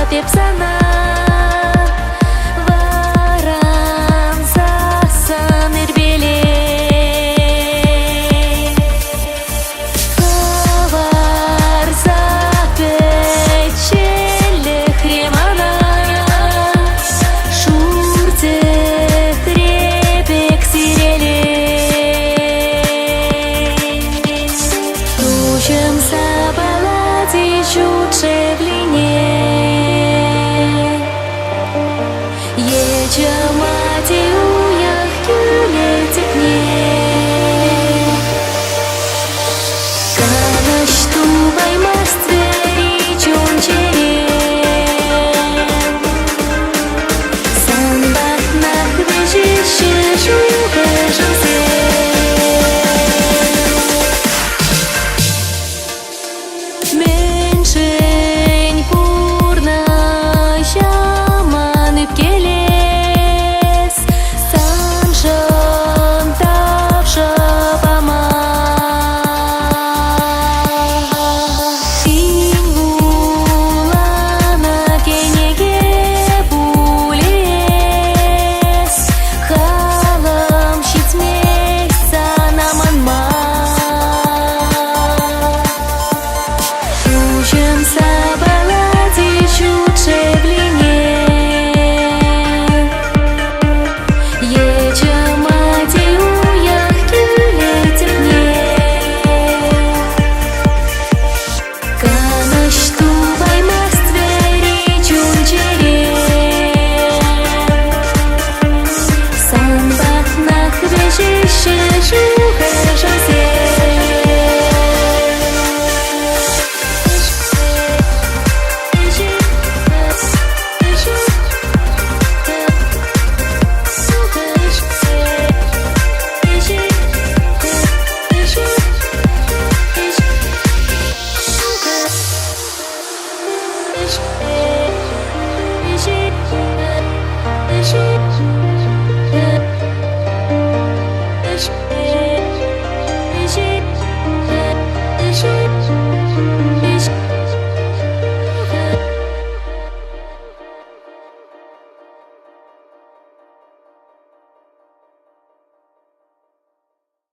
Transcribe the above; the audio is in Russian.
пепсана. Варан засан ирбеле. Хавар запечеле хремана. Шурте хребек сиреле. Тучем забалати чуче в лине. Ечамати уях кюлетик не. Канаш тубай мастери чунчере. Санбах нахвежище жугажансе. Меньшень пурна яман ипкелес. Санжан тавша бама. Ингулана кенеге булес. Халам щитмей санаманма. Тучем забалати чуче в лине. Ечамати уях кюлетик не. Канаш тубай мастери чунчере. Санбах нахвежище жугажансе. Thank you.